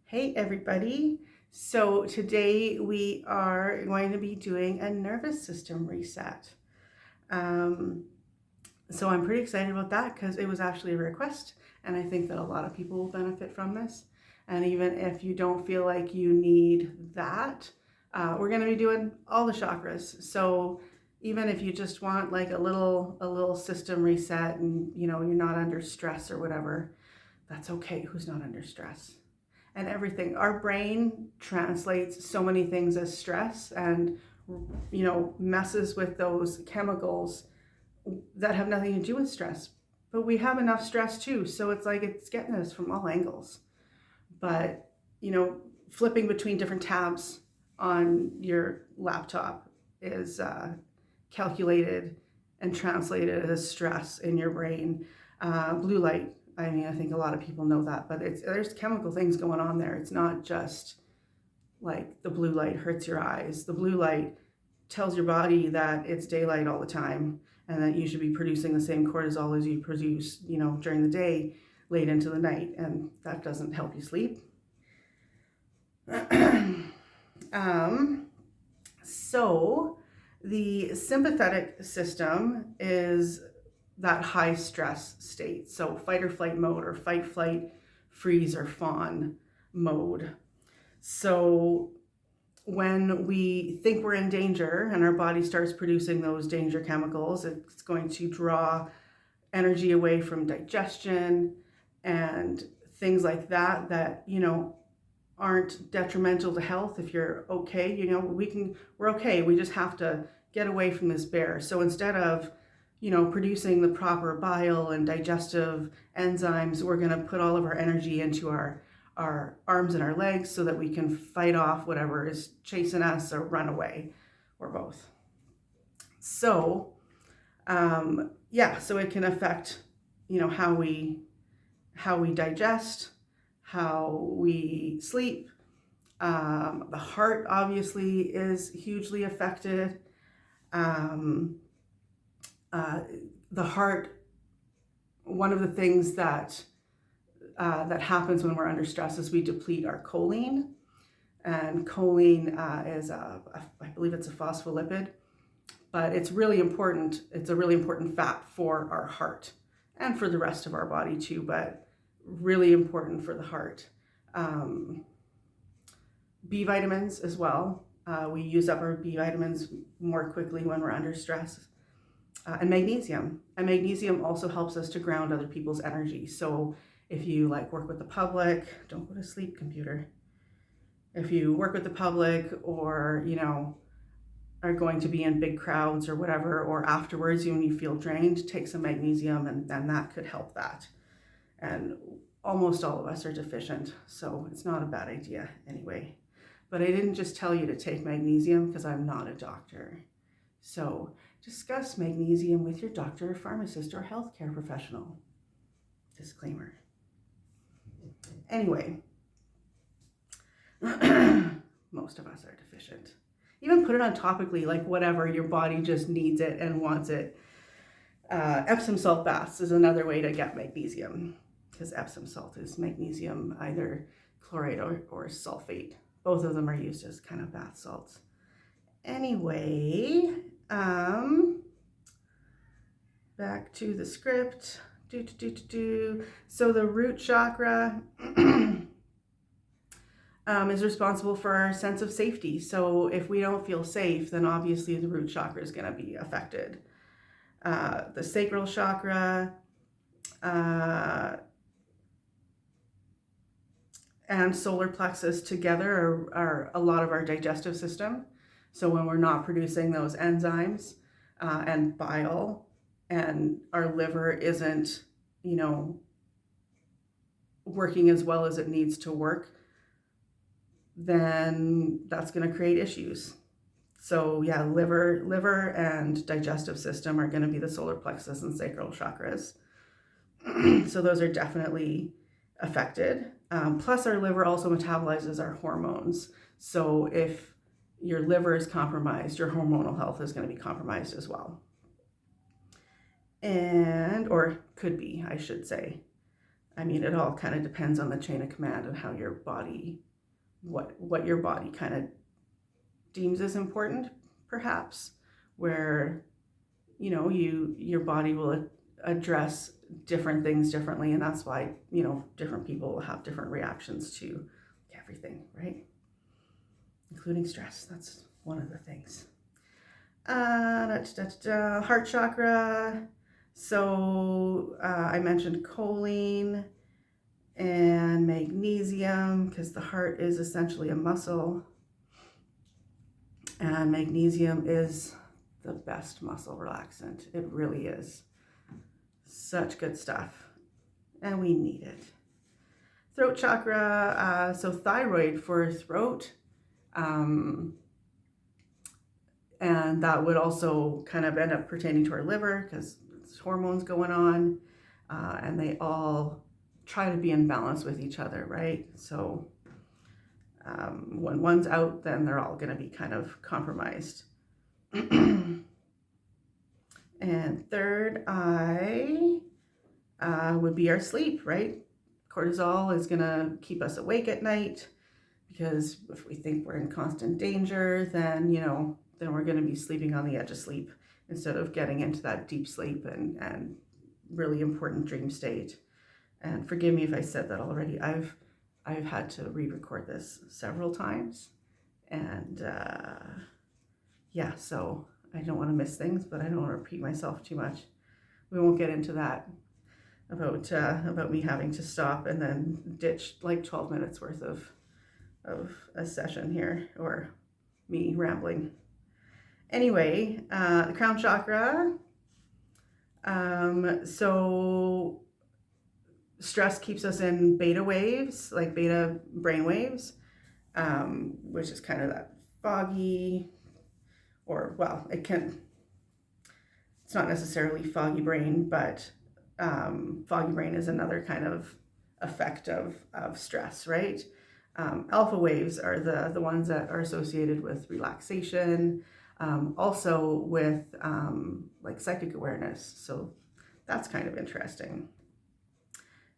Hey everybody. So today we are going to be doing a nervous system reset. Um, so I'm pretty excited about that because it was actually a request, and I think that a lot of people will benefit from this. And even if you don't feel like you need that, we're going to be doing all the chakras. So even if you just want like a little system reset, and you're not under stress or whatever, that's okay. Who's not under stress? And everything. Our brain translates so many things as stress and messes with those chemicals that have nothing to do with stress. But we have enough stress too, so it's like it's getting us from all angles. But flipping between different tabs on your laptop is calculated and translated as stress in your brain. Blue light, I mean, I think a lot of people know that, but there's chemical things going on there. It's not just like the blue light hurts your eyes. The blue light tells your body that it's daylight all the time and that you should be producing the same cortisol as you produce, during the day, late into the night, and that doesn't help you sleep. So the sympathetic system is that high stress state. So fight or flight mode, or fight, flight, freeze, or fawn mode. So when we think we're in danger and our body starts producing those danger chemicals, it's going to draw energy away from digestion and things like that aren't detrimental to health. If you're okay, we're okay. We just have to get away from this bear. So instead of producing the proper bile and digestive enzymes, we're going to put all of our energy into our arms and our legs so that we can fight off whatever is chasing us or run away, or both. So so it can affect how we digest, how we sleep. The heart obviously is hugely affected. The heart, one of the things that happens when we're under stress is we deplete our choline. And choline is, I believe it's a phospholipid, but it's really important. It's a really important fat for our heart and for the rest of our body too, but really important for the heart. B vitamins as well. We use up our B vitamins more quickly when we're under stress. And magnesium. And magnesium also helps us to ground other people's energy. So if you work with the public, don't go to sleep, computer. If you work with the public, or are going to be in big crowds or whatever, or afterwards when you feel drained, take some magnesium, and that could help that. And almost all of us are deficient, so it's not a bad idea anyway. But I didn't just tell you to take magnesium because I'm not a doctor. So discuss magnesium with your doctor, pharmacist, or healthcare professional. Disclaimer. Anyway, most of us are deficient. Even put it on topically, like whatever, your body just needs it and wants it. Epsom salt baths is another way to get magnesium, because Epsom salt is magnesium, either chloride or sulfate. Both of them are used as kind of bath salts. Anyway, back to the script. So the root chakra is responsible for our sense of safety. So if we don't feel safe, then obviously the root chakra is going to be affected. The sacral chakra and solar plexus together are a lot of our digestive system. So when we're not producing those enzymes and bile, and our liver isn't, working as well as it needs to work, then that's going to create issues. So yeah, liver and digestive system are going to be the solar plexus and sacral chakras. So those are definitely affected. Plus our liver also metabolizes our hormones. So if your liver is compromised, your hormonal health is going to be compromised as well. Or could be, I should say. I mean, it all kind of depends on the chain of command and how your body, what your body kind of deems as important, perhaps, where, you know, your body will address different things differently, and that's why, you know, different people will have different reactions to everything, right? Including stress. That's one of the things. Heart chakra. So I mentioned choline and magnesium, because the heart is essentially a muscle, and magnesium is the best muscle relaxant. It really is. Such good stuff, and we need it. Throat chakra, so thyroid for throat, and that would also kind of end up pertaining to our liver, because there's hormones going on, and they all try to be in balance with each other, right? So when one's out, then they're all going to be kind of compromised. And third eye would be our sleep, right? Cortisol is going to keep us awake at night, because if we think we're in constant danger, then, you know, then we're going to be sleeping on the edge of sleep instead of getting into that deep sleep and really important dream state. And forgive me if I said that already. I've had to re-record this several times, and yeah, so I don't want to miss things, but I don't want to repeat myself too much. We won't get into that about me having to stop and then ditch like 12 minutes worth of a session here, or me rambling. Anyway, the crown chakra. So stress keeps us in beta waves, like beta brain waves, which is kind of that foggy, or, well, it's not necessarily foggy brain, but foggy brain is another kind of effect of stress, right? Alpha waves are the ones that are associated with relaxation, also with like psychic awareness. So that's kind of interesting.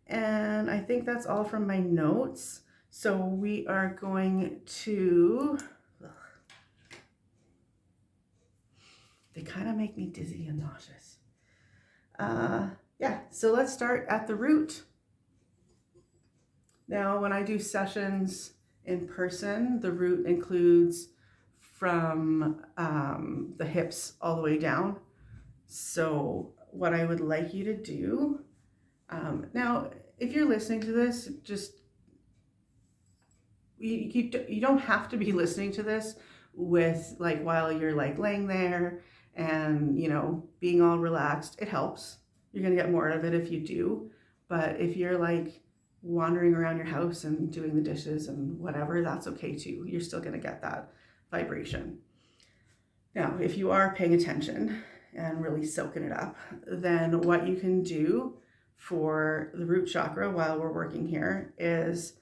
And I think that's all from my notes. So we are going to, they kind of make me dizzy and nauseous. Yeah, so let's start at the root. Now, when I do sessions in person, the root includes from the hips all the way down. So what I would like you to do, now, if you're listening to this, just, you don't have to be listening to this with, like, while you're like laying there and, you know, being all relaxed. It helps. You're gonna get more of it if you do. But if you're like wandering around your house and doing the dishes and whatever, that's okay too. You're still gonna get that vibration. Now, if you are paying attention and really soaking it up, then what you can do for the root chakra while we're working here is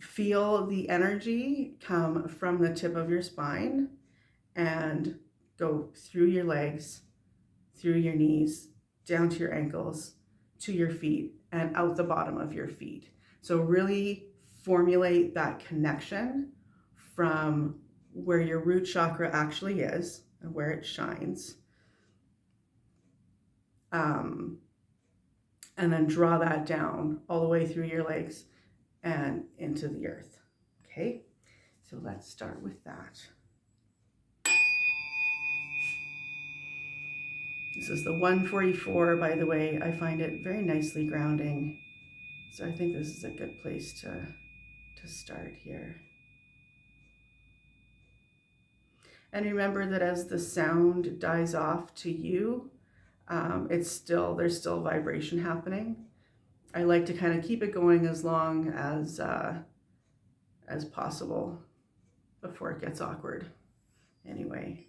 feel the energy come from the tip of your spine and go through your legs, through your knees, down to your ankles, to your feet, and out the bottom of your feet. So really formulate that connection from where your root chakra actually is and where it shines. And then draw that down all the way through your legs and into the earth. Okay, so let's start with that. This is the 144, by the way. I find it very nicely grounding. So I think this is a good place to start here. And remember that as the sound dies off to you, there's still vibration happening. I like to kind of keep it going as long as possible before it gets awkward. Anyway.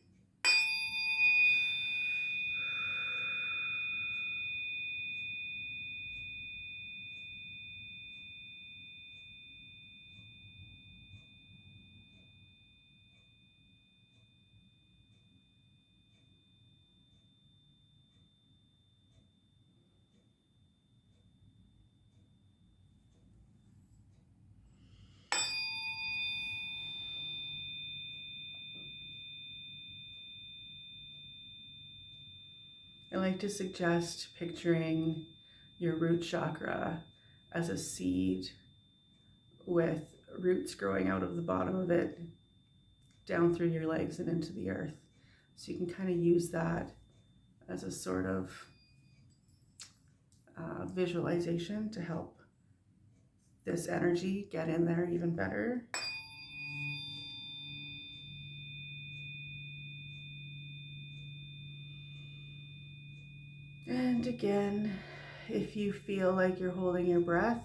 I like to suggest picturing your root chakra as a seed with roots growing out of the bottom of it down through your legs and into the earth. So you can kind of use that as a sort of visualization to help this energy get in there even better. And again, if you feel like you're holding your breath,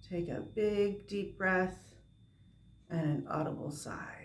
take a big deep breath and an audible sigh.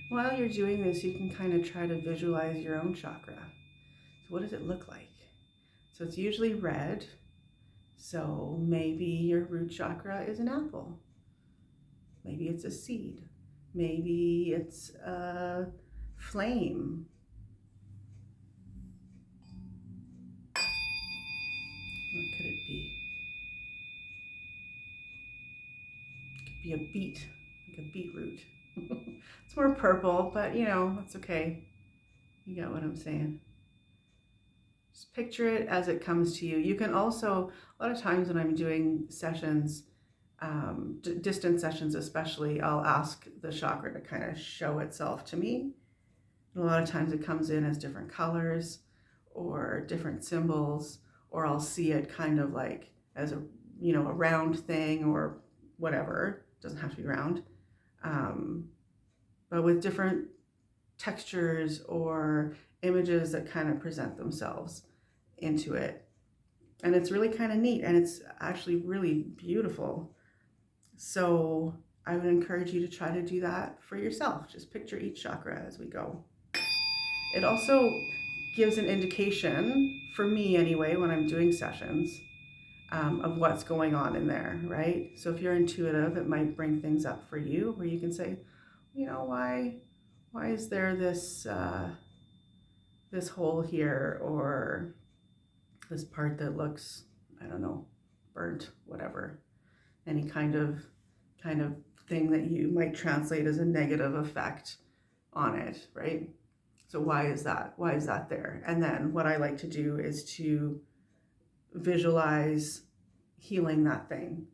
While you're doing this, you can kind of try to visualize your own chakra. So what does it look like? So it's usually red. So maybe your root chakra is an apple. Maybe it's a seed. Maybe it's a flame. What could it be? It could be a beet, like a beetroot. It's more purple, but you know, that's okay. You get what I'm saying. Just picture it as it comes to you. You can also, a lot of times when I'm doing sessions, distant sessions especially, I'll ask the chakra to kind of show itself to me. And a lot of times it comes in as different colors or different symbols, or I'll see it kind of like as a, you know, a round thing or whatever. It doesn't have to be round, but with different textures or images that kind of present themselves into it. And it's really kind of neat, and it's actually really beautiful. So I would encourage you to try to do that for yourself. Just picture each chakra as we go. It also gives an indication, for me anyway, when I'm doing sessions, of what's going on in there, right? So if you're intuitive, it might bring things up for you where you can say, you know, why is there this this hole here, or this part that looks, I don't know, burnt, whatever, any kind of thing that you might translate as a negative effect on it, right? So why is that? Why is that there? And then what I like to do is to visualize healing that thing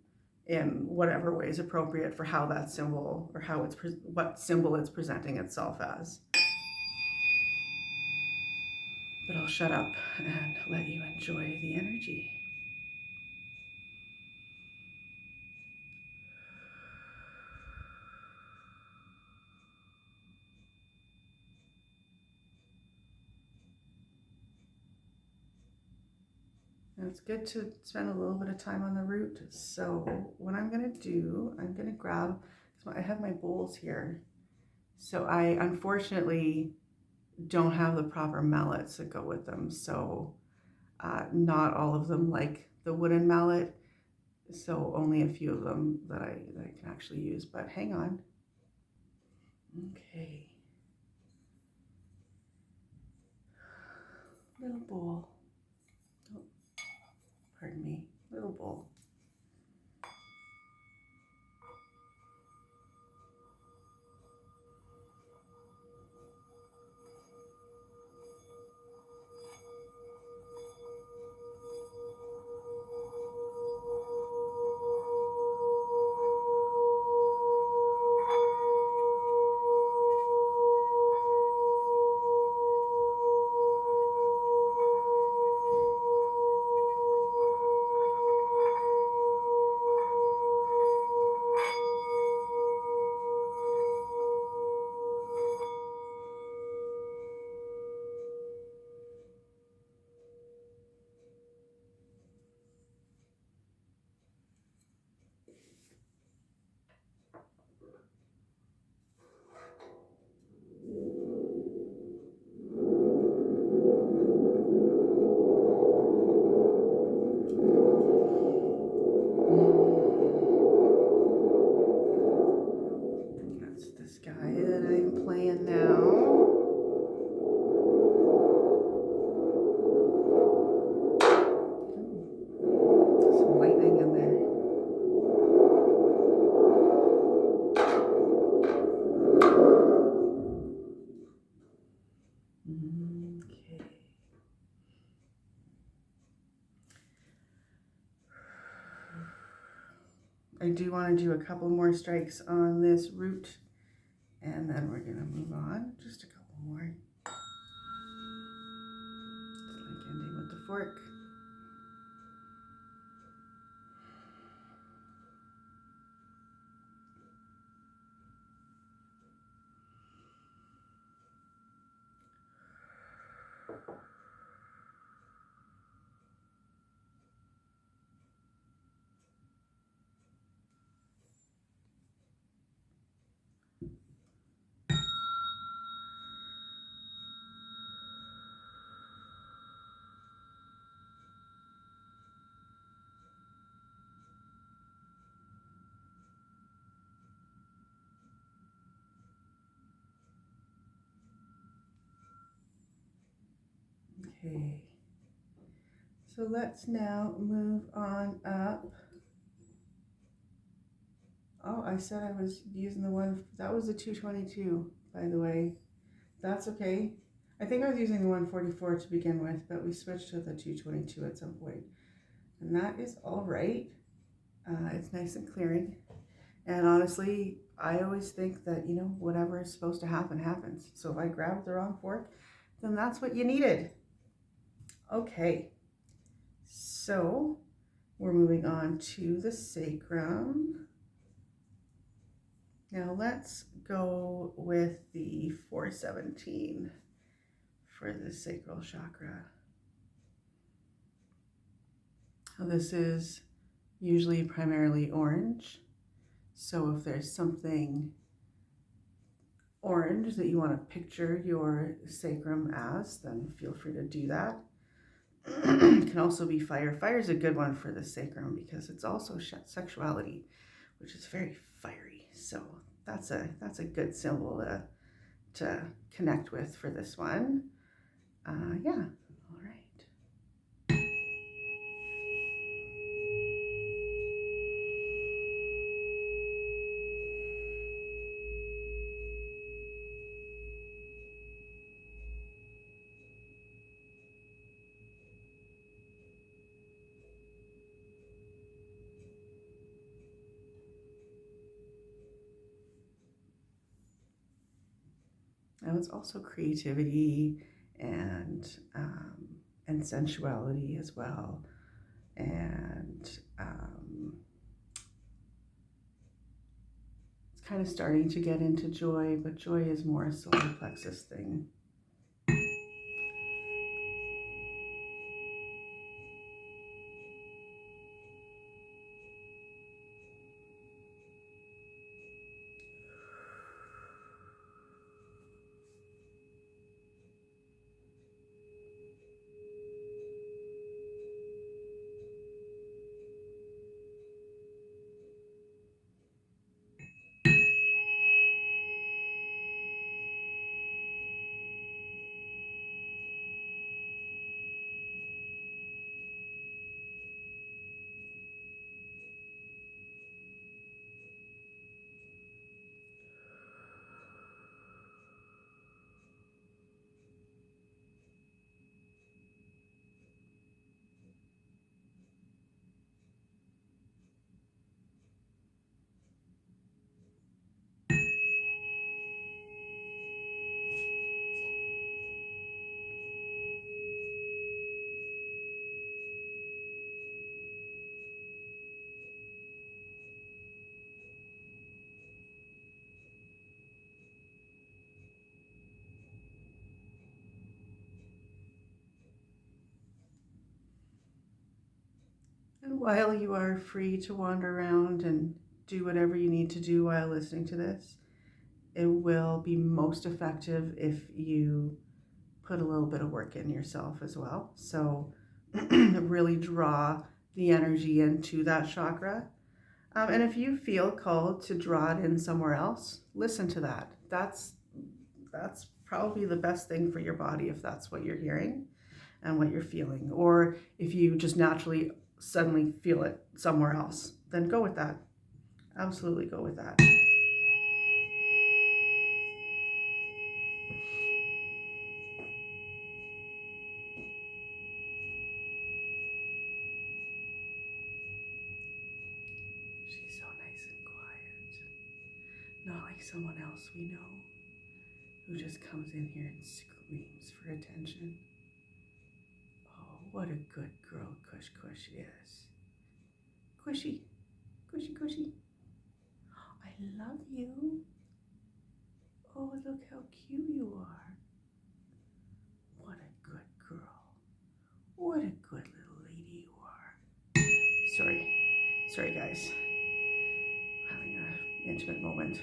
in whatever way is appropriate for how that symbol, or how it's what symbol it's presenting itself as. But I'll shut up and let you enjoy the energy. And it's good to spend a little bit of time on the root. So what I'm going to do, I'm going to grab, I have my bowls here. So I unfortunately don't have the proper mallets that go with them. So not all of them like the wooden mallet. So only a few of them that I can actually use. But hang on. Okay. Little bowl. Oh, pardon me. Little bowl. I do want to do a couple more strikes on this root, and then we're going to move on. Just a couple more. Just like ending with the fork. Okay, so let's now move on up. Oh, I said I was using the one, that was the 222, by the way. That's okay. I think I was using the 144 to begin with, but we switched to the 222 at some point. And that is all right. It's nice and clearing. And honestly, I always think that, whatever is supposed to happen, happens. So if I grabbed the wrong fork, then that's what you needed. Okay, so we're moving on to the sacrum. Now let's go with the 417 for the sacral chakra. Now this is usually primarily orange. So if there's something orange that you want to picture your sacrum as, then feel free to do that. It can also be fire. Fire is a good one for the sacrum because it's also sexuality, which is very fiery. So that's a good symbol to connect with for this one. Yeah, all right. Now it's also creativity and sensuality as well, and it's kind of starting to get into joy, but joy is more a solar plexus thing. And while you are free to wander around and do whatever you need to do while listening to this, it will be most effective if you put a little bit of work in yourself as well. So really draw the energy into that chakra. And if you feel called to draw it in somewhere else, listen to that. That's probably the best thing for your body if that's what you're hearing and what you're feeling. Or if you just naturally suddenly feel it somewhere else, then go with that. Absolutely go with that. She's so Not like someone else we know who just comes in here and screams for attention. Oh, what a good girl Kush is. Khushi, Khushi. I love you. Oh, look how cute you are. What a good girl. What a good little lady you are. Sorry guys. Having an intimate moment.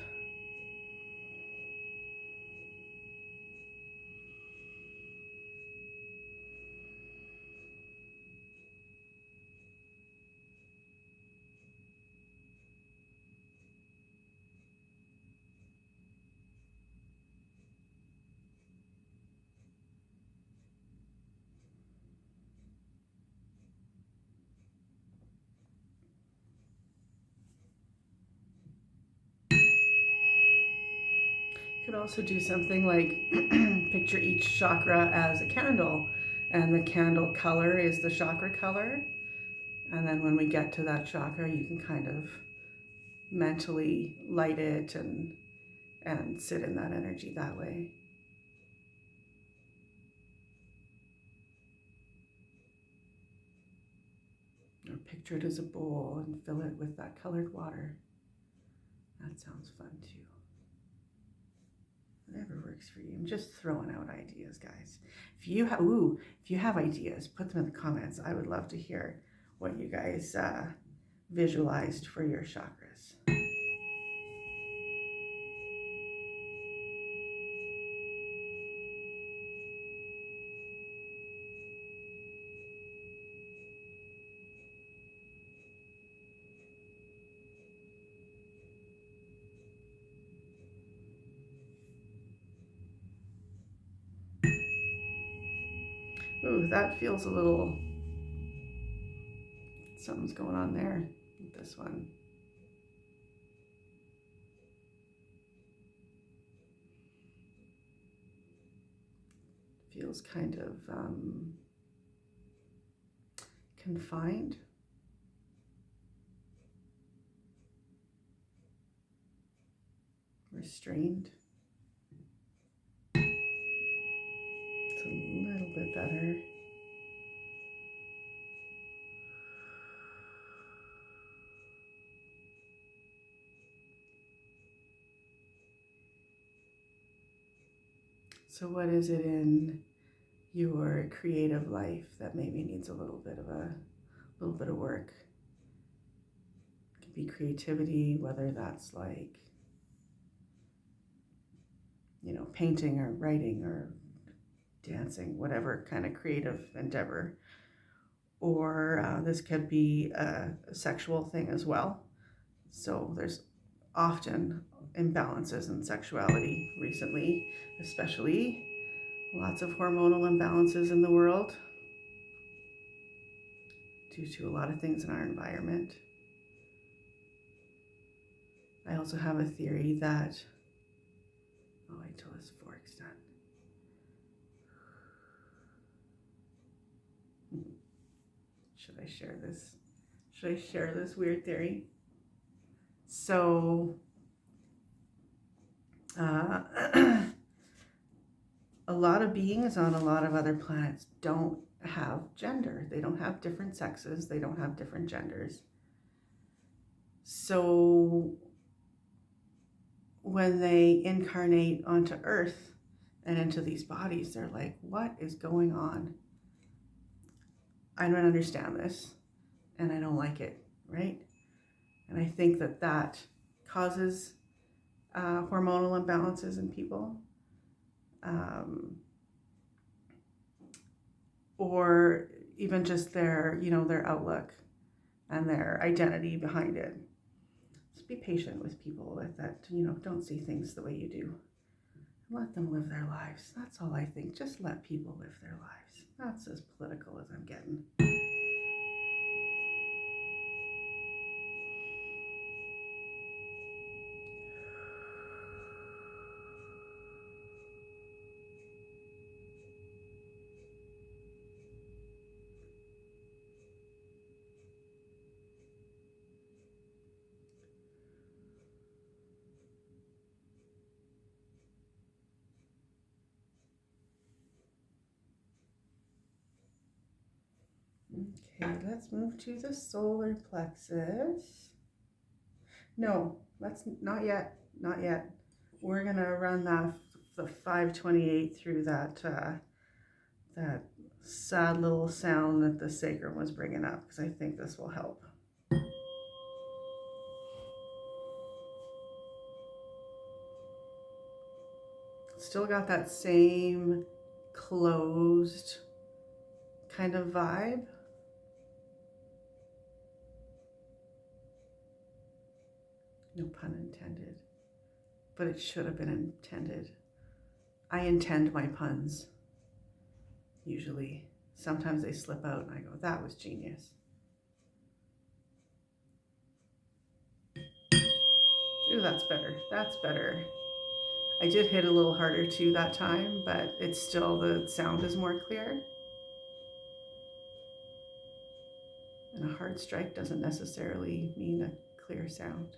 Could also do something like picture each chakra as a candle, and the candle color is the chakra color. And then when we get to that chakra, you can kind of mentally light it and sit in that energy that way. Or picture it as a bowl and fill it with that colored water. That sounds fun too. Whatever works for you. I'm just throwing out ideas, guys. If you have ideas, put them in the comments. I would love to hear what you guys visualized for your chakras. Ooh, that feels a little, something's going on there with this one. Feels kind of confined. Restrained. It's a little bit better. So what is it in your creative life that maybe needs a little bit of work? It could be creativity, whether that's like, painting or writing or dancing, whatever kind of creative endeavor. Or this could be a sexual thing as well. So there's often imbalances in sexuality recently, especially lots of hormonal imbalances in the world due to a lot of things in our environment. I also have a theory that, I'll wait till this fork's done. Should I share this? Should I share this weird theory? So, a lot of beings on a lot of other planets don't have gender. They don't have different sexes. They don't have different genders. So when they incarnate onto Earth and into these bodies, they're like, what is going on? I don't understand this, and I don't like it, right? And I think that causes hormonal imbalances in people. Or even just their outlook and their identity behind it. Just be patient with people that don't see things the way you do. Let them live their lives. That's all I think. Just let people live their lives. That's as political as I'm getting. Okay, let's move to the solar plexus. No, let's not yet. Not yet. We're gonna run the 528 through that sad little sound that the sacrum was bringing up, because I think this will help. Still got that same closed kind of vibe. No pun intended, but it should have been intended. I intend my puns, usually. Sometimes they slip out and I go, that was genius. Ooh, that's better. That's better. I did hit a little harder too that time, but it's still, the sound is more clear. And a hard strike doesn't necessarily mean a clear sound.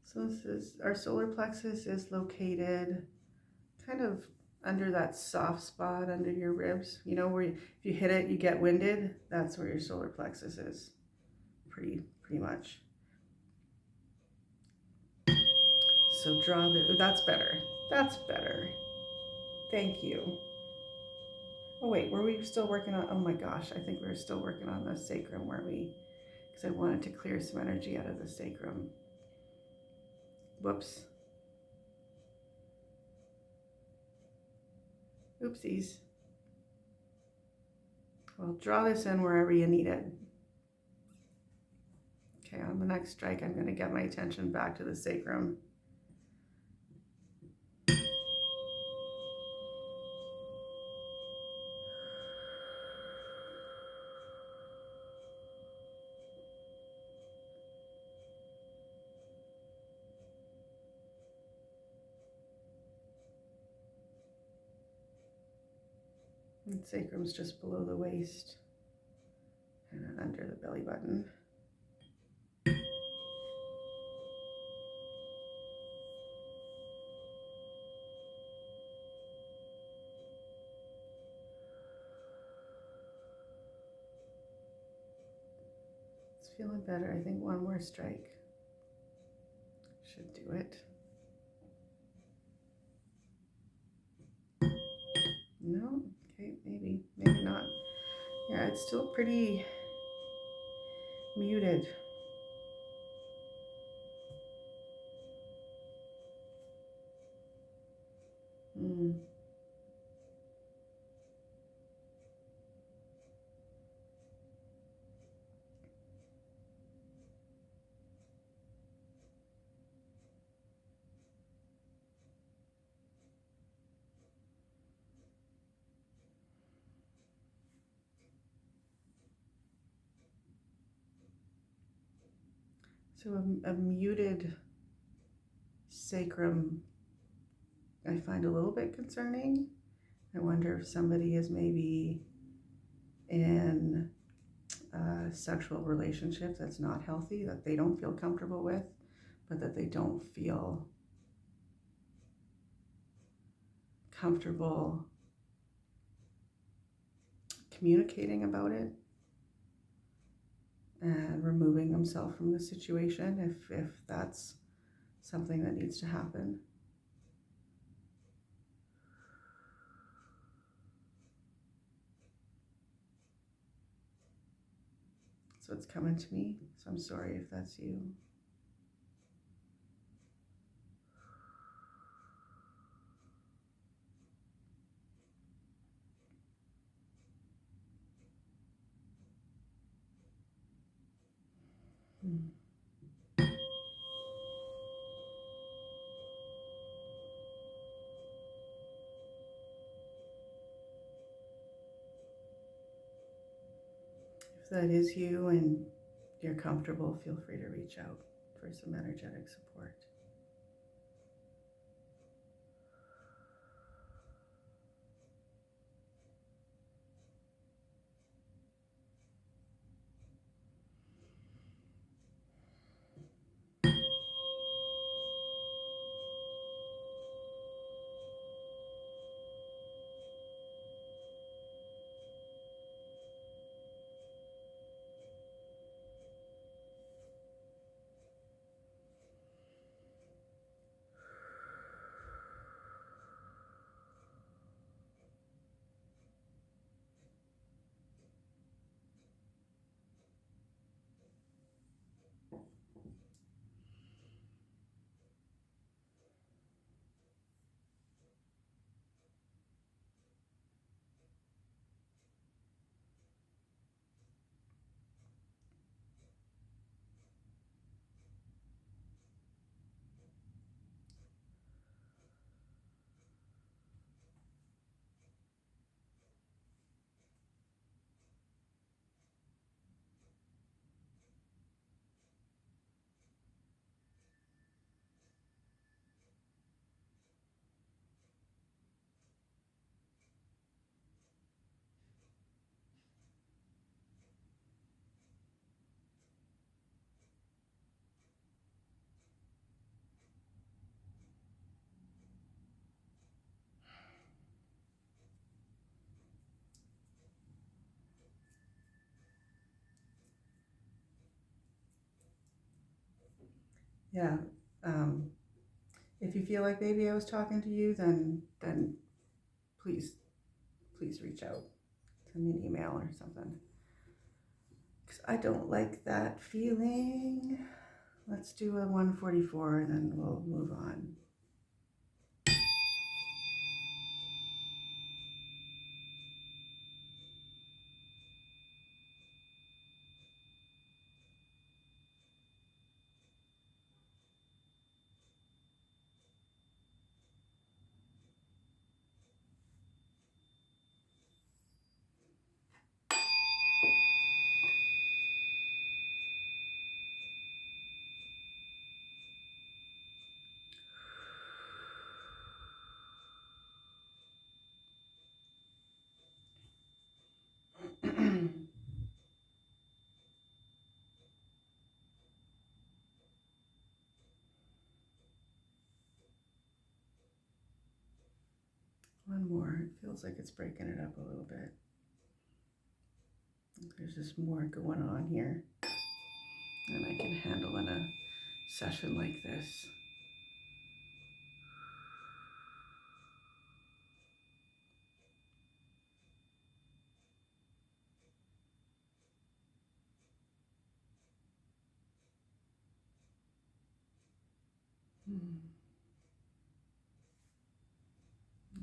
So this is, our solar plexus is located kind of under that soft spot under your ribs. You know, where if you hit it, you get winded. That's where your solar plexus is, pretty much. So draw the, that's better. That's better. Thank you. Oh wait, were we still working on, oh my gosh, I think we were still working on the sacrum, weren't we? Because I wanted to clear some energy out of the sacrum. Whoops. Oopsies. Well, draw this in wherever you need it. Okay, on the next strike, I'm going to get my attention back to the sacrum. And sacrum's just below the waist and under the belly button. It's feeling better. I think one more strike should do it. No? Okay, maybe not. Yeah, it's still pretty muted. So a muted sacrum I find a little bit concerning. I wonder if somebody is maybe in a sexual relationship that's not healthy, that they don't feel comfortable with, but that they don't feel comfortable communicating about it and removing themselves from the situation, if that's something that needs to happen. So it's coming to me, so I'm sorry if that's you. Hmm. If that is you and you're comfortable, feel free to reach out for some energetic support. Yeah. Um, if you feel like maybe I was talking to you, then please reach out. Send me an email or something. Because I don't like that feeling. Let's do a 144 and then we'll move on. One more. It feels like it's breaking it up a little bit. There's just more going on here than I can handle in a session like this.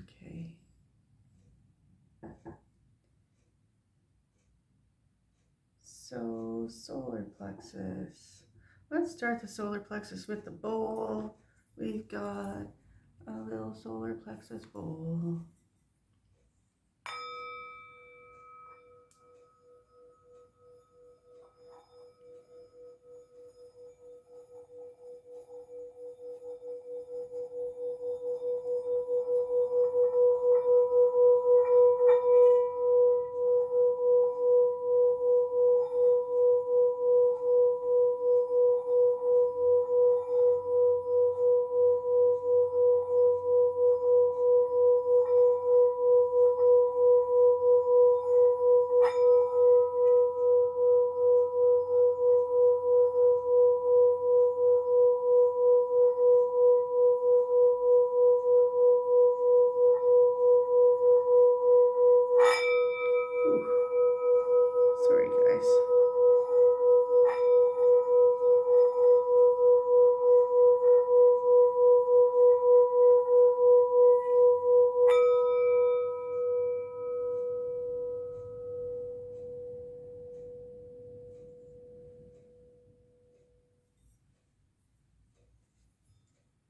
Okay. So, solar plexus. Let's start the solar plexus with the bowl. We've got a little solar plexus bowl.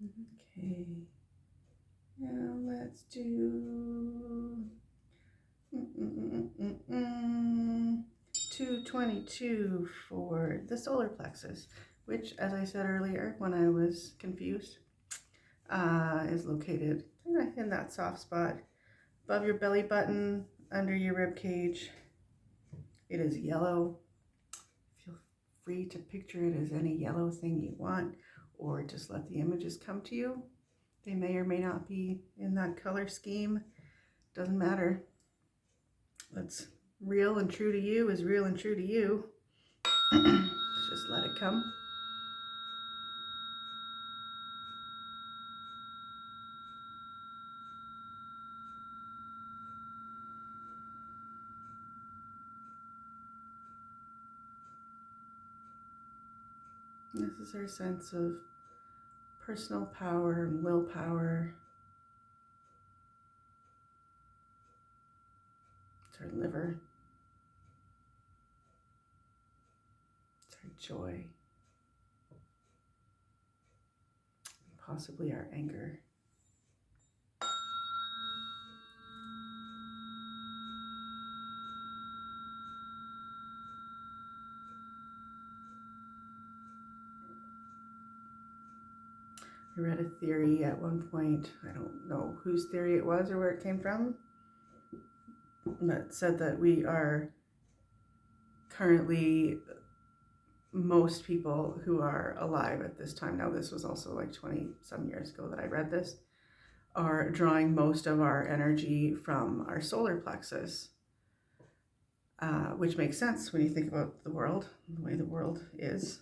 Okay. Now let's do 222 for the solar plexus, which, as I said earlier when I was confused, is located kind of in that soft spot above your belly button, under your rib cage. It is yellow. Feel free to picture it as any yellow thing you want, or just let the images come to you. They may or may not be in that color scheme. Doesn't matter. What's real and true to you is real and true to you. Just let it come. This is our sense of personal power and willpower. It's our liver. It's our joy. Possibly our anger. I read a theory at one point, I don't know whose theory it was or where it came from, that said that we are currently, most people who are alive at this time, now this was also like 20 some years ago that I read this, are drawing most of our energy from our solar plexus, which makes sense when you think about the world, the way the world is.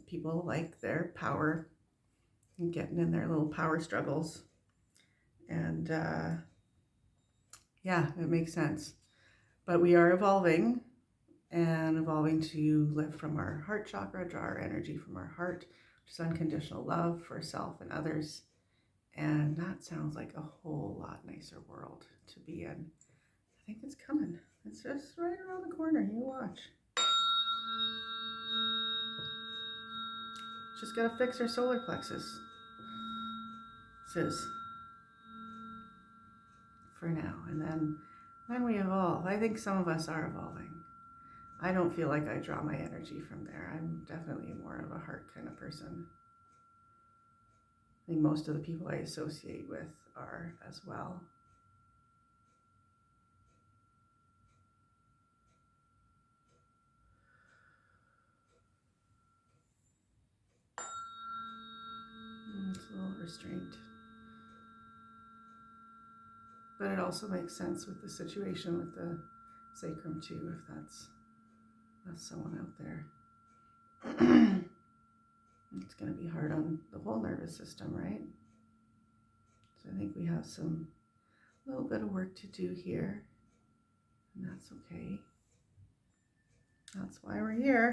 People like their power and getting in their little power struggles. And yeah, it makes sense. But we are evolving and evolving to live from our heart chakra, draw our energy from our heart, which is unconditional love for self and others. And that sounds like a whole lot nicer world to be in. I think it's coming. It's just right around the corner. You watch. Just gotta fix our solar plexus, sis, for now. And then we evolve. I think some of us are evolving. I don't feel like I draw my energy from there. I'm definitely more of a heart kind of person. I think most of the people I associate with are as well. It's a little restrained. But it also makes sense with the situation with the sacrum too, if that's someone out there. It's going to be hard on the whole nervous system, right? So I think we have some little bit of work to do here, and that's okay. That's why we're here.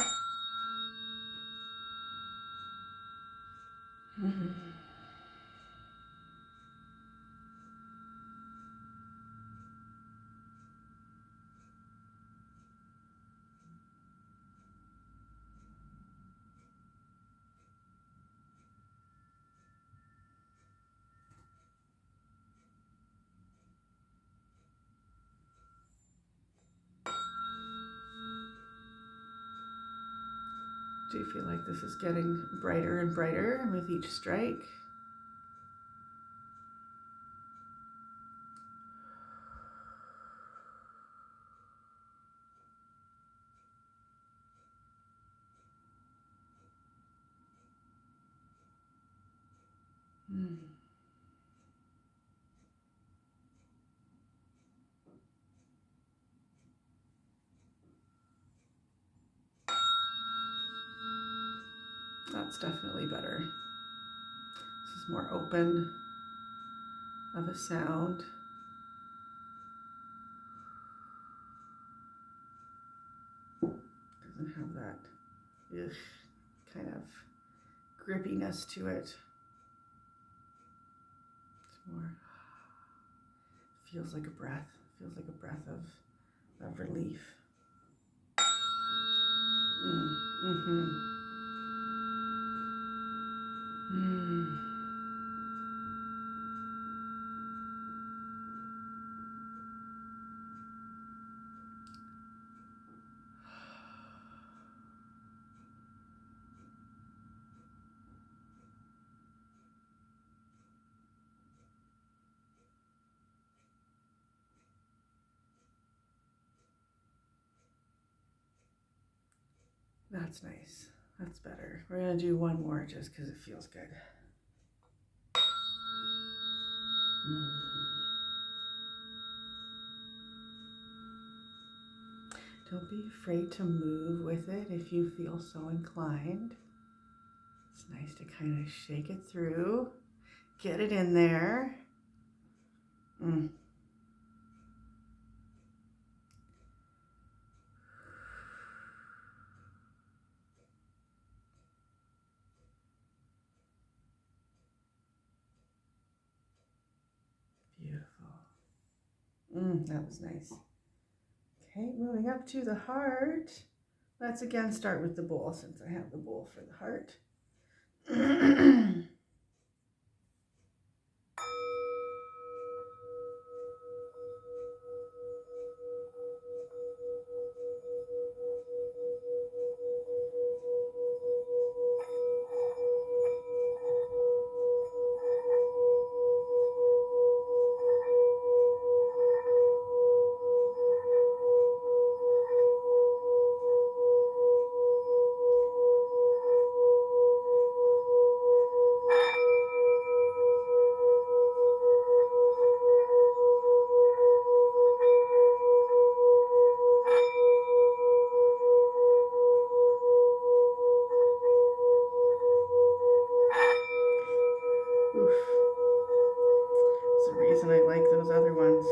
Do you feel like this is getting brighter and brighter with each strike? That's definitely better. This is more open of a sound. Doesn't have that kind of grippiness to it. It's more, feels like a breath. Feels like a breath of relief. That's nice. That's better. We're going to do one more just because it feels good. Don't be afraid to move with it if you feel so inclined. It's nice to kind of shake it through, get it in there. Beautiful. That was nice. Okay, moving up to the heart. Let's again start with the bowl since I have the bowl for the heart. There's a reason I like those other ones.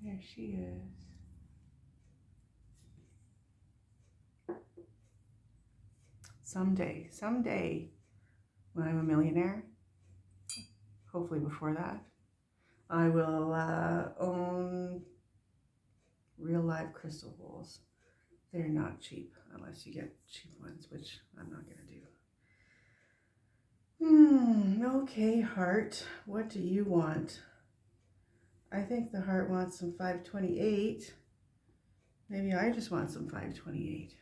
There she is. Someday, when I'm a millionaire, hopefully before that, I will own real live crystal bowls. They're not cheap unless you get cheap ones, which I'm not going to do. Okay, heart, what do you want? I think the heart wants some 528. Maybe I just want some 528.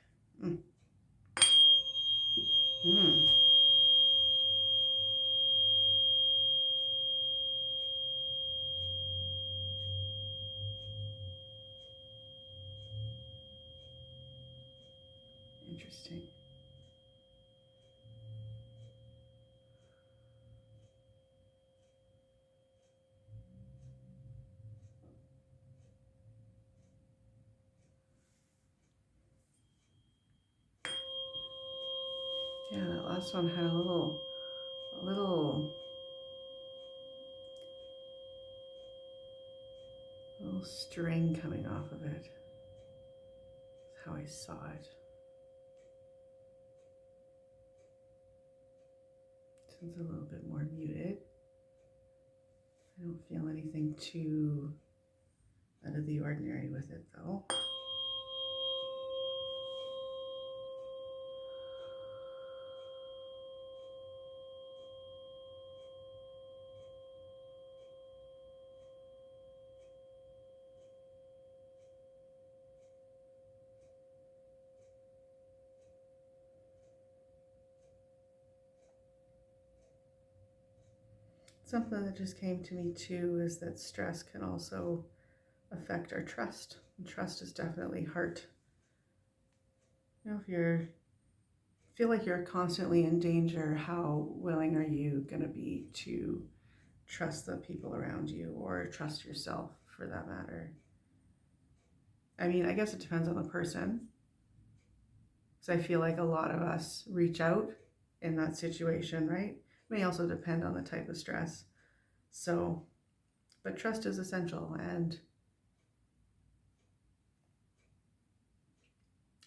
Interesting. Yeah, that last one had a little string coming off of it. That's how I saw it. This one's a little bit more muted. I don't feel anything too out of the ordinary with it though. Something that just came to me too is that stress can also affect our trust. And trust is definitely heart. You know, if you feel like you're constantly in danger, how willing are you going to be to trust the people around you or trust yourself for that matter? I mean, I guess it depends on the person. So I feel like a lot of us reach out in that situation, right? It may also depend on the type of stress. So, but trust is essential, and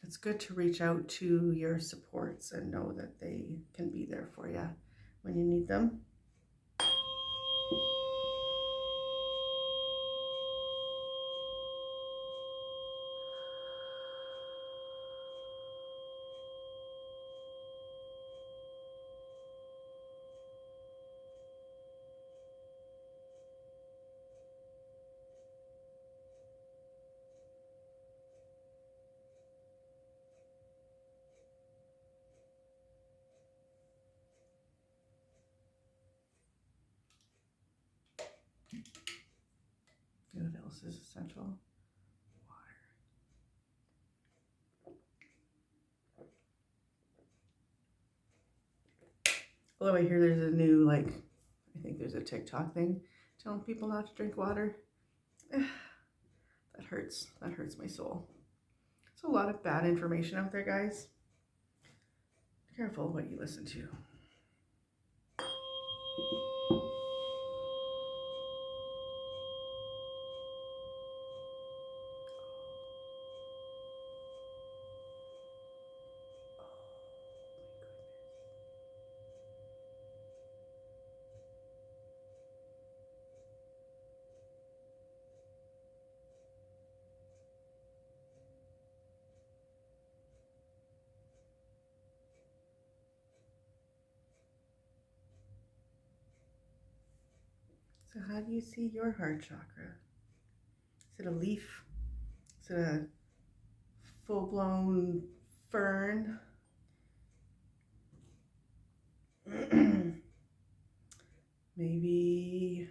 it's good to reach out to your supports and know that they can be there for you when you need them. What else is essential? Water. Although I hear there's a new, like, I think there's a TikTok thing telling people not to drink water. That hurts. That hurts my soul. There's a lot of bad information out there, guys. Be careful what you listen to. So how do you see your heart chakra? Is it a leaf? Is it a full-blown fern? Maybe.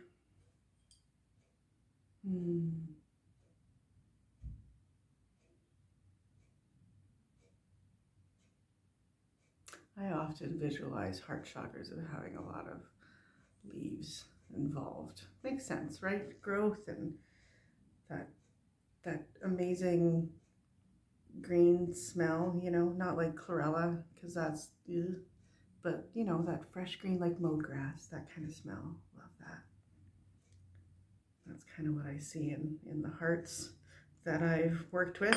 I often visualize heart chakras as having a lot of leaves involved. Makes sense, right? Growth and that amazing green smell, you know, not like chlorella, because that's, ugh, but you know, that fresh green like mowed grass, that kind of smell. Love that. That's kind of what I see in the hearts that I've worked with.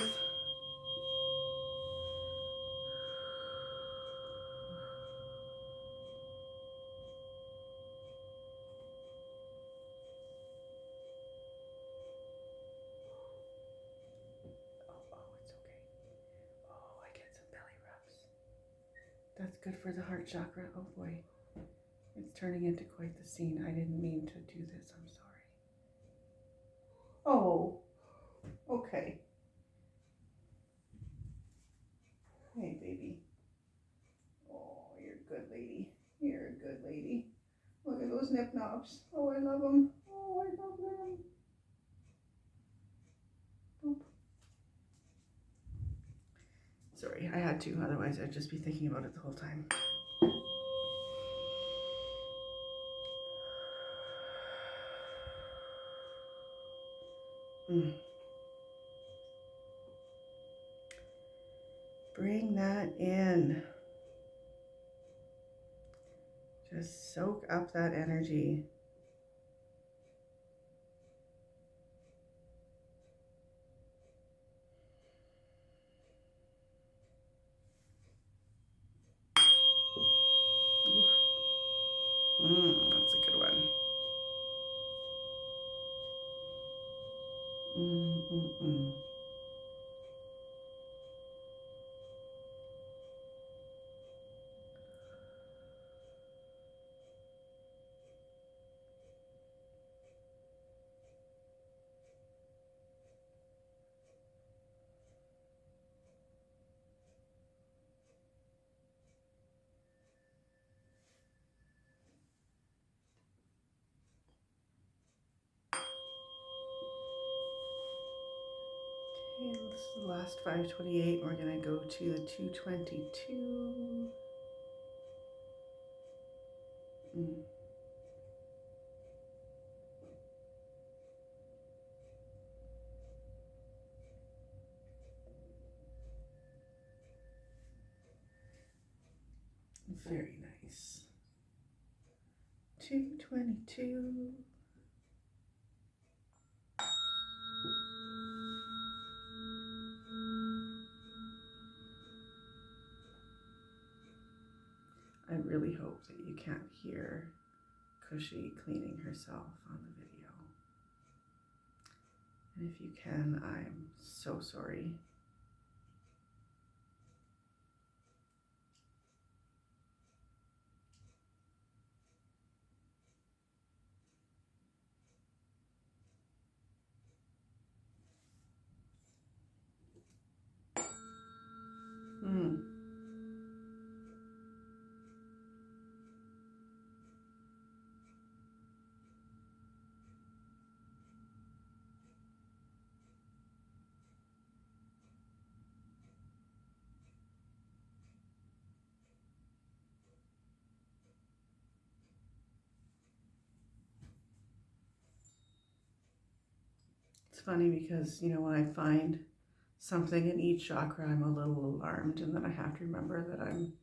That's good for the heart chakra. Oh boy, it's turning into quite the scene. I didn't mean to do this. I'm sorry. Oh, okay. Hey, baby. Oh, you're a good lady. You're a good lady. Look at those nip knobs. Oh, I love them. Oh, I love them. Boop. Sorry, I had to. Otherwise, I'd just be thinking about it the whole time. Bring that in. Just soak up that energy. That's a good one. Okay, this is the last 528. We're going to go to the 222. Very nice. 222. I really hope that you can't hear Khushi cleaning herself on the video. And if you can, I'm so sorry. funny because, when I find something in each chakra, I'm a little alarmed, and then I have to remember that I'm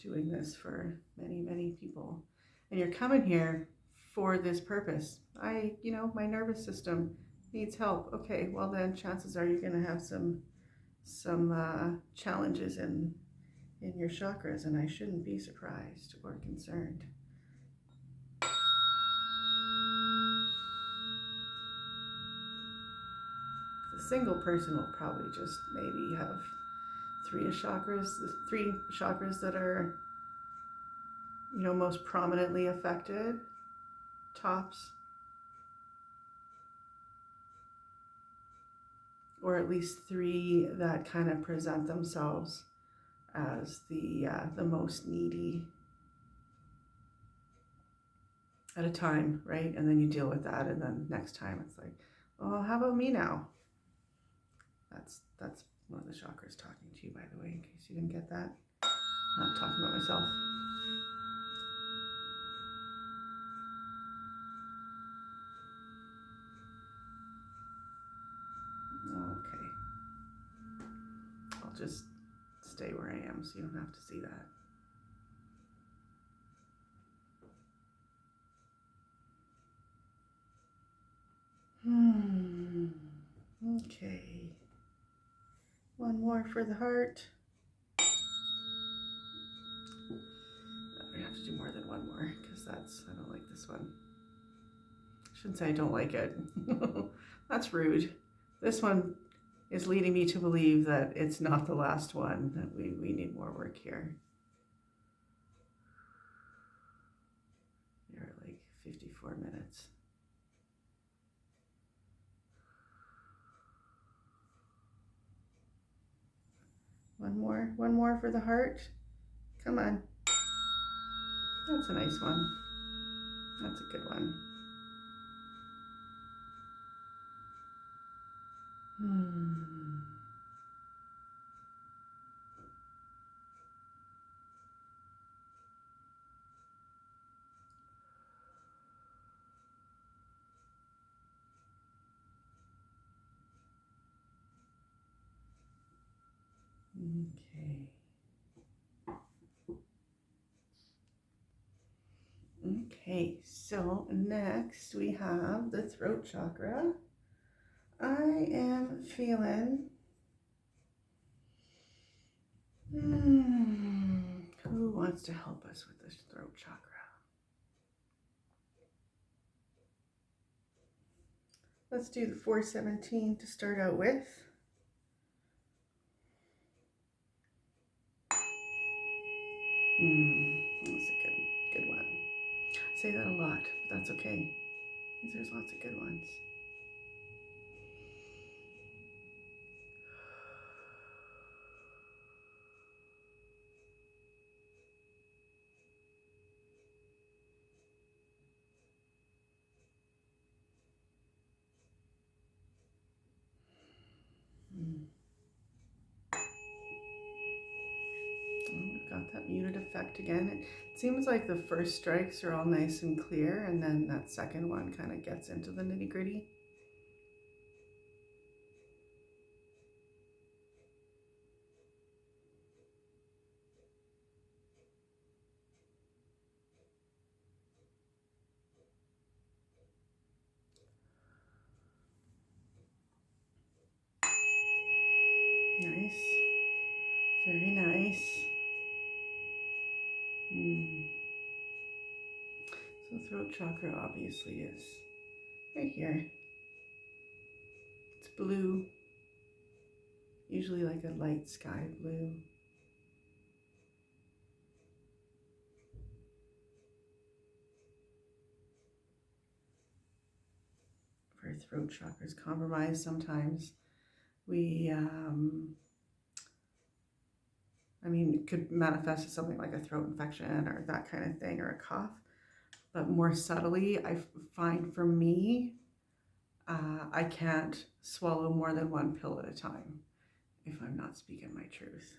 doing this for many, many people. And you're coming here for this purpose. My nervous system needs help. Okay, well then chances are you're going to have some challenges in your chakras, and I shouldn't be surprised or concerned. A single person will probably just maybe have three chakras that are, most prominently affected, tops, or at least three that kind of present themselves as the most needy at a time, right? And then you deal with that, and then next time it's like, well, how about me now? That's one of the chakras talking to you, by the way, in case you didn't get that. I'm not talking about myself. Okay. I'll just stay where I am so you don't have to see that. Okay. One more for the heart. I have to do more than one more because I don't like this one. I shouldn't say I don't like it. That's rude. This one is leading me to believe that it's not the last one, that we need more work here. You're at like 54 minutes. One more for the heart. Come on. That's a nice one. That's a good one. Okay. Okay, so next we have the throat chakra. I am feeling, who wants to help us with this throat chakra? Let's do the 417 to start out with. That's a good one. I say that a lot, but that's okay, because there's lots of good ones. We've got that muted effect again. It seems like the first strikes are all nice and clear, and then that second one kind of gets into the nitty-gritty. Nice. Very nice. So throat chakra obviously is right here. It's blue, usually like a light sky blue. If our throat chakra is compromised, sometimes we, it could manifest as something like a throat infection or that kind of thing, or a cough. But more subtly, I find for me, I can't swallow more than one pill at a time if I'm not speaking my truth.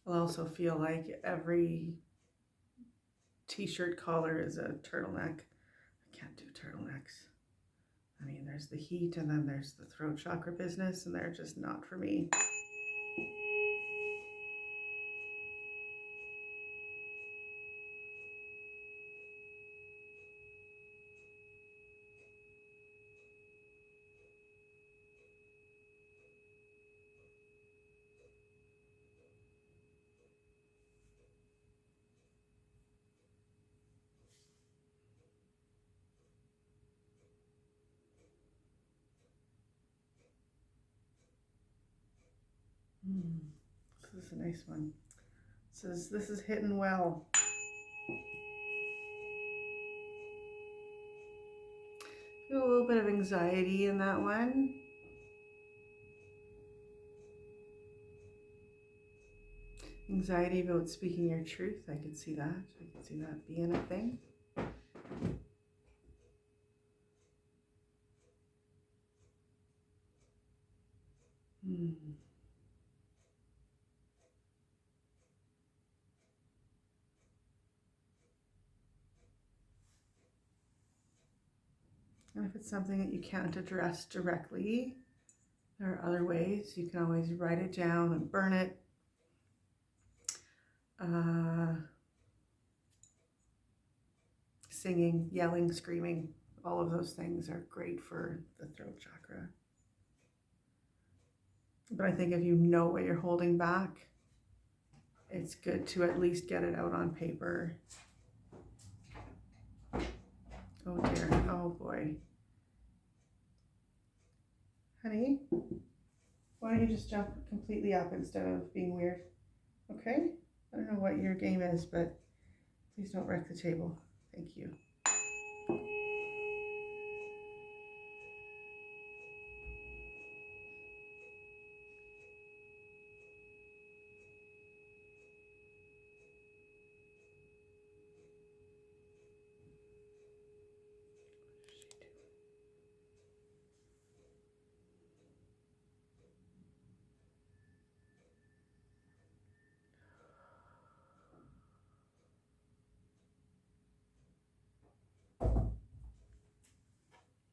I'll also feel like every t-shirt collar is a turtleneck. I can't do turtlenecks. I mean, there's the heat and then there's the throat chakra business, and they're just not for me. This is a nice one. This is hitting well. Feel a little bit of anxiety in that one. Anxiety about speaking your truth. I could see that. I could see that being a thing. And if it's something that you can't address directly, there are other ways. You can always write it down and burn it. Singing, yelling, screaming, all of those things are great for the throat chakra. But I think if you know what you're holding back, it's good to at least get it out on paper. Oh dear, oh boy. Honey, why don't you just jump completely up instead of being weird? Okay? I don't know what your game is, but please don't wreck the table. Thank you.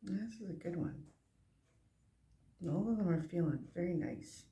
This is a good one. All of them are feeling very nice.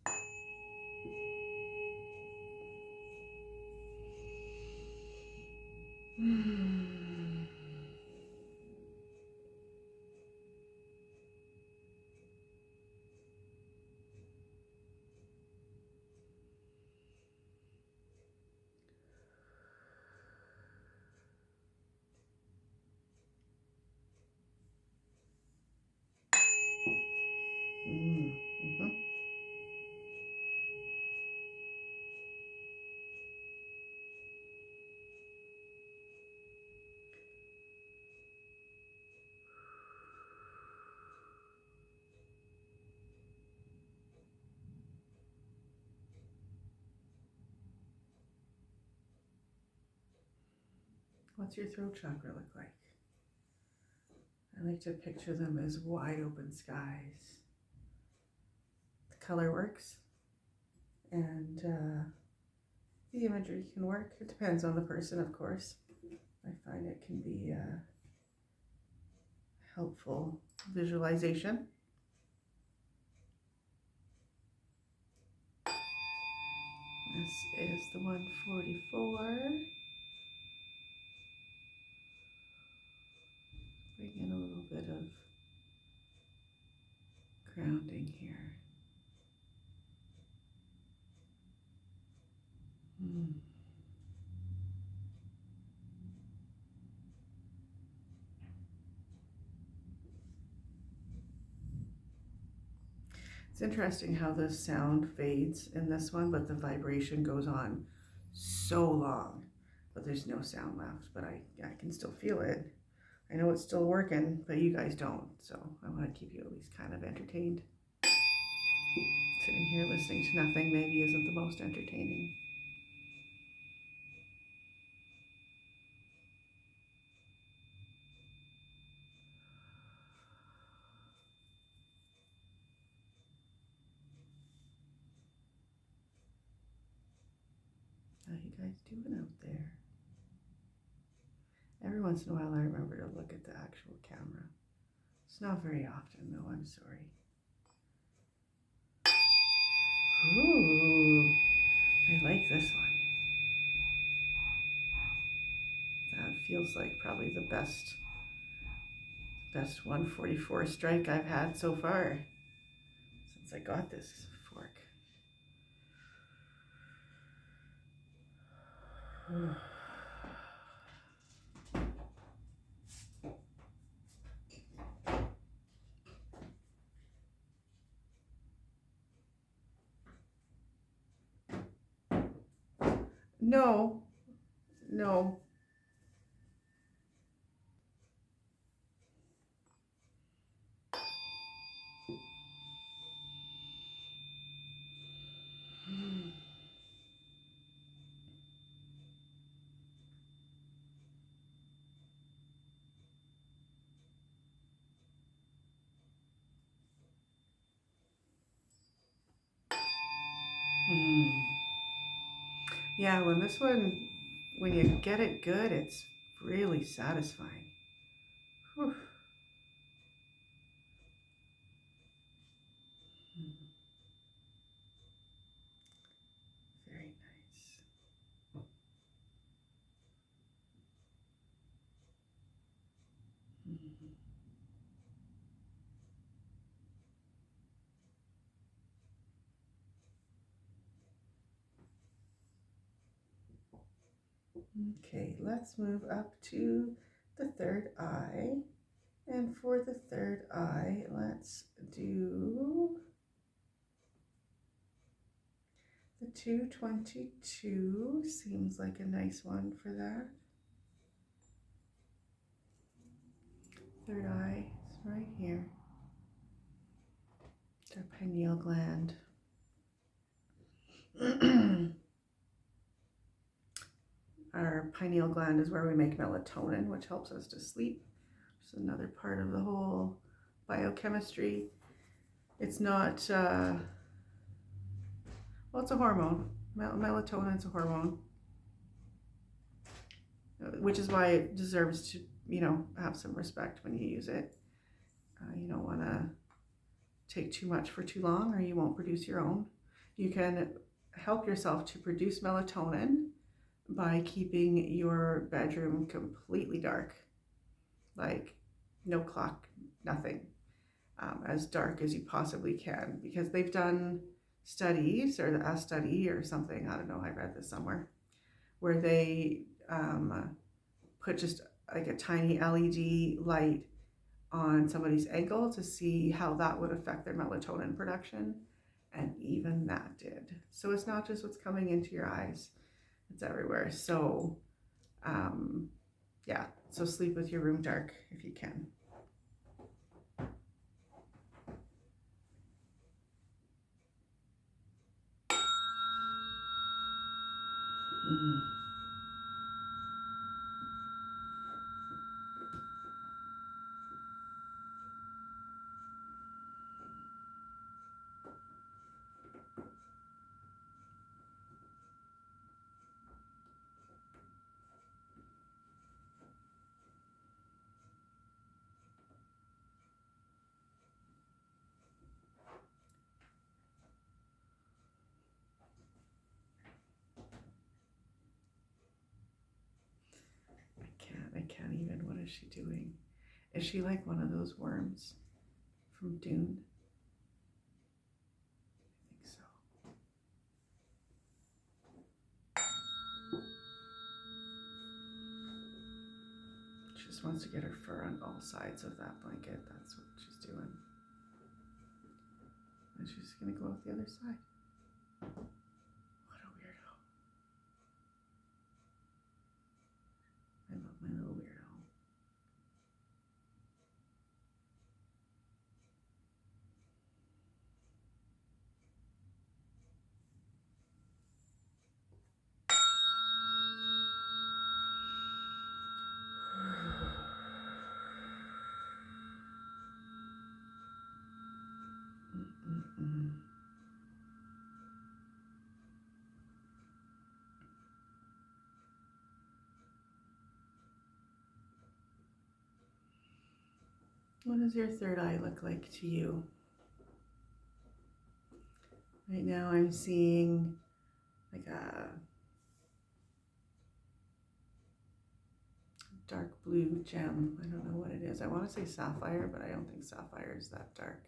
What's your throat chakra look like? I like to picture them as wide open skies. The color works, and the imagery can work. It depends on the person, of course. I find it can be a helpful visualization. This is the 144. Bring in a little bit of grounding here. It's interesting how the sound fades in this one, but the vibration goes on so long, but there's no sound left, but I can still feel it. I know it's still working, but you guys don't, so I want to keep you at least kind of entertained. Sitting here listening to nothing maybe isn't the most entertaining. guys doing out there? Every once in a while I remember to look at the actual camera. It's not very often though, I'm sorry. Ooh, I like this one. That feels like probably the best 144 strike I've had so far since I got this fork. No, no. Mm. Yeah, when you get it good, it's really satisfying. Whew. Very nice. Okay, let's move up to the third eye. And for the third eye, let's do the 222. Seems like a nice one for that. Third eye is right here. It's our pineal gland. Our pineal gland is where we make melatonin, which helps us to sleep. It's another part of the whole biochemistry. It's not, well, it's a hormone. Melatonin's a hormone, which is why it deserves to, have some respect when you use it. You don't want to take too much for too long or you won't produce your own. You can help yourself to produce melatonin by keeping your bedroom completely dark, like no clock, nothing, as dark as you possibly can, because they've done studies, or a study or something, I don't know, I read this somewhere, where they put just like a tiny LED light on somebody's ankle to see how that would affect their melatonin production, and even that did. So it's not just what's coming into your eyes, it's everywhere. So yeah, so sleep with your room dark if you can. Mm-hmm. I can't even. What is she doing? Is she like one of those worms from Dune? I think so. She just wants to get her fur on all sides of that blanket. That's what she's doing. And she's just gonna go out the other side. What a weirdo. I love my little weirdo. What does your third eye look like to you? Right now I'm seeing like a dark blue gem. I don't know what it is. I want to say sapphire, but I don't think sapphire is that dark.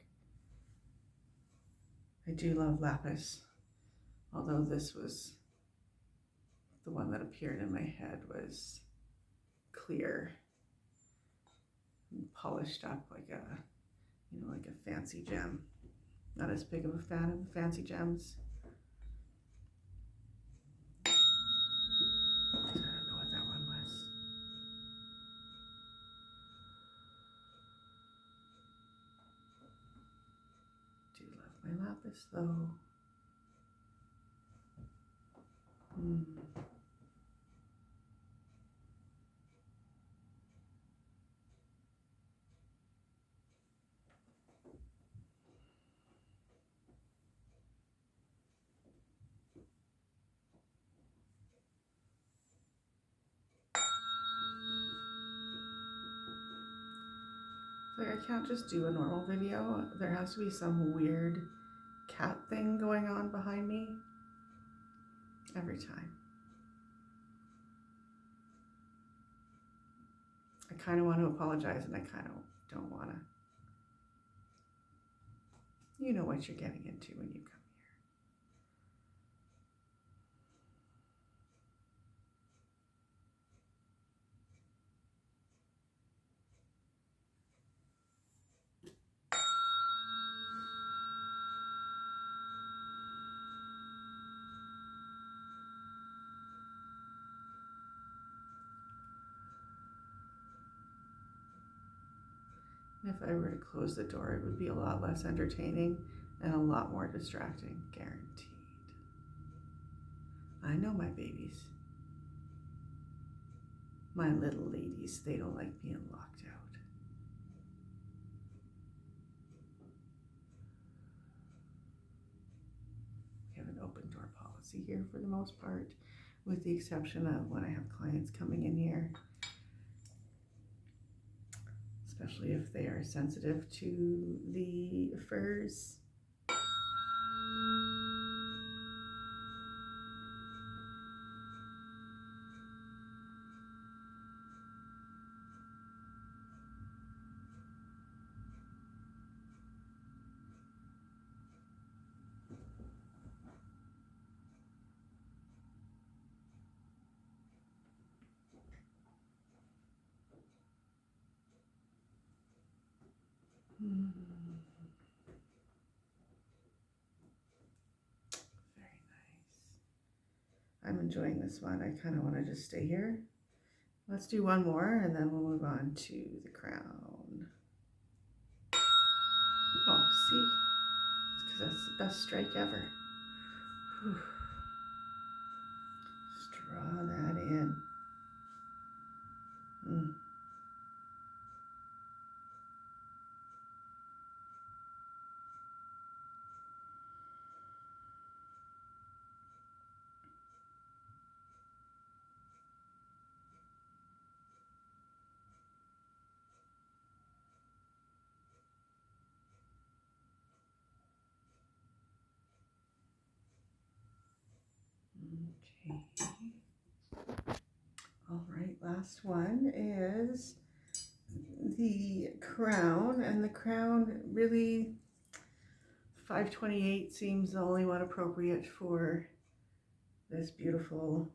I do love lapis, although this was the one that appeared in my head was clear and polished up like a, like a fancy gem. Not as big of a fan of the fancy gems. I don't know what that one was. Do love my lapis though. Like I can't just do a normal video. There has to be some weird cat thing going on behind me every time. I kind of want to apologize and I kind of don't want to. You know what you're getting into when you come here. If I were to close the door, it would be a lot less entertaining and a lot more distracting, guaranteed. I know my babies. My little ladies, they don't like being locked out. We have an open door policy here for the most part, with the exception of when I have clients coming in here, especially if they are sensitive to the furs. Very nice. I'm enjoying this one. I kind of want to just stay here. Let's do one more and then we'll move on to the crown. Oh, see? It's because that's the best strike ever. Whew. Just draw that in. Okay. All right, last one is the crown, and the crown really 528 seems the only one appropriate for this beautiful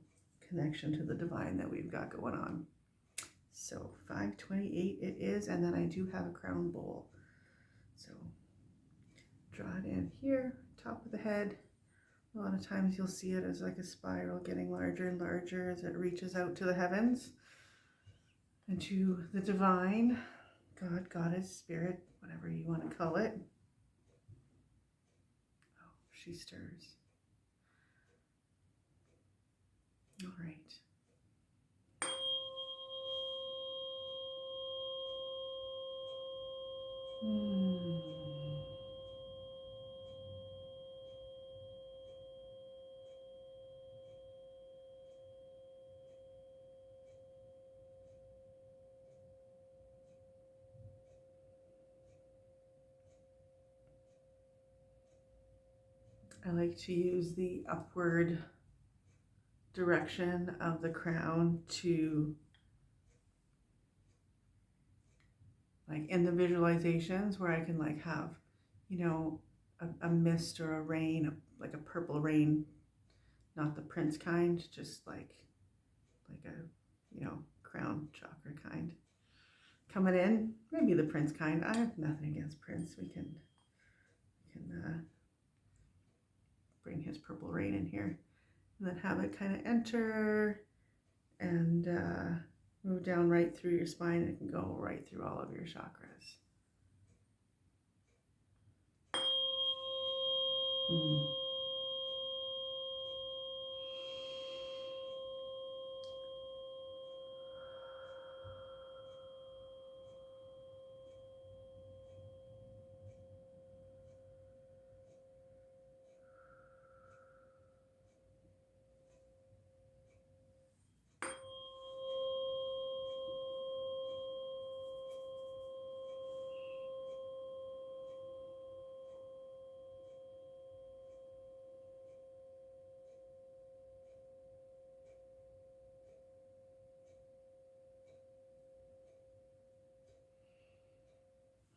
connection to the divine that we've got going on. So 528 it is, and then I do have a crown bowl. So draw it in here, top of the head. A lot of times you'll see it as like a spiral getting larger and larger as it reaches out to the heavens and to the divine, God, Goddess, Spirit, whatever you want to call it. Oh, she stirs. All right. I like to use the upward direction of the crown to, like in the visualizations where I can like have, you know, a mist or a rain, like a purple rain, not the Prince kind, just like a, you know, crown chakra kind coming in. Maybe the Prince kind. I have nothing against Prince. We can bring his purple rain in here, and then have it kind of enter and move down right through your spine, and it can go right through all of your chakras. Mm.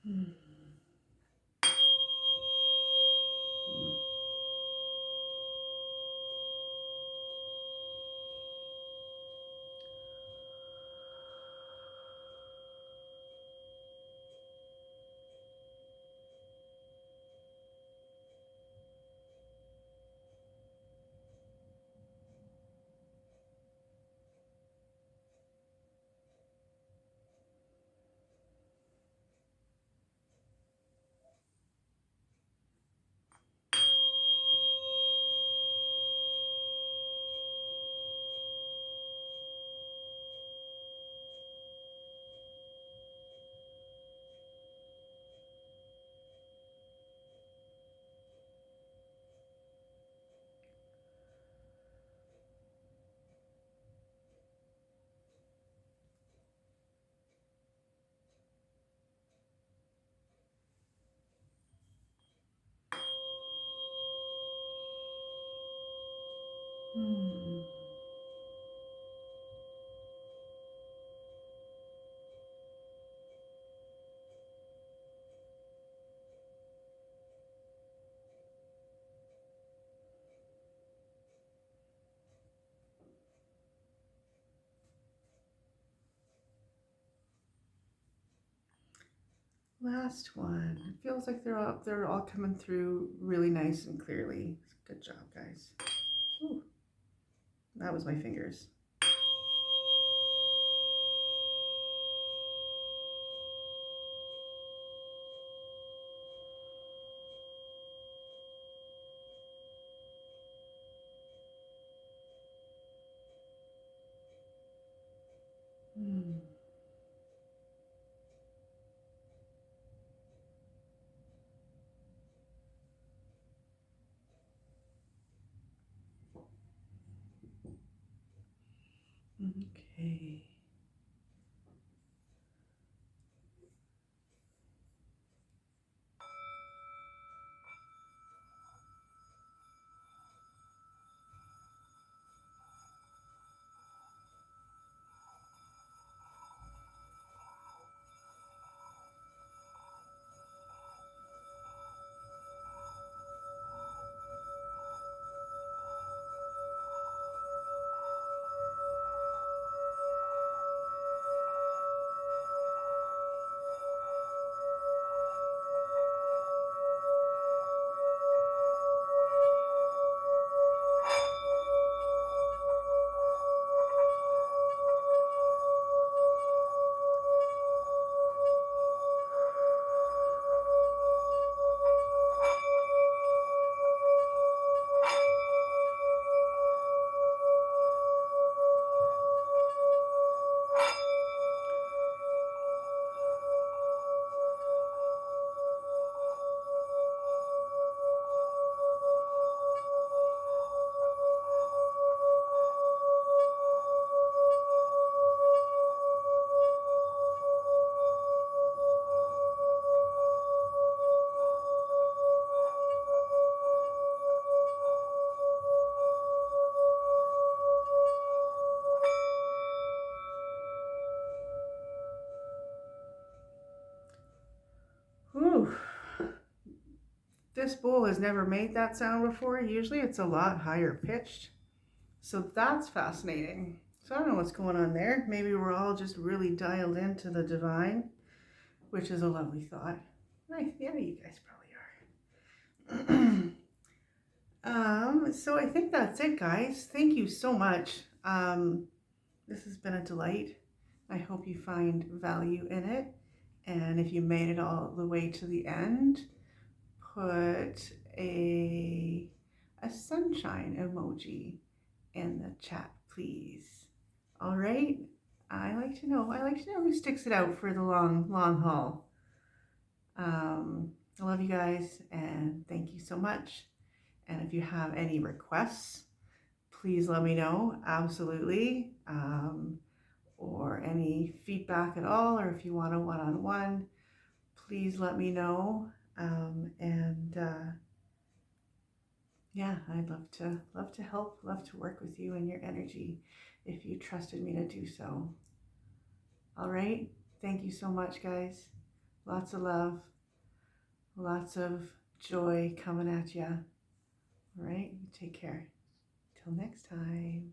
Mm. Mm. Last one. It feels like they're all coming through really nice and clearly. Good job, guys. Ooh, that was my fingers. Mm. Okay. this bowl has never made that sound before. Usually it's a lot higher pitched. So that's fascinating. So I don't know what's going on there. Maybe we're all just really dialed into the divine, which is a lovely thought. Nice. Yeah, you guys probably are. So I think that's it, guys. Thank you so much. This has been a delight. I hope you find value in it. And if you made it all the way to the end, put a sunshine emoji in the chat, please. All right. I like to know who sticks it out for the long haul. I love you guys and thank you so much. And if you have any requests, please let me know. Absolutely. Or any feedback at all, or if you want a one-on-one, please let me know. Yeah, I'd love to help, love to work with you and your energy if you trusted me to do so. All right. Thank you so much, guys. Lots of love, lots of joy coming at you. All right. You take care. Till next time.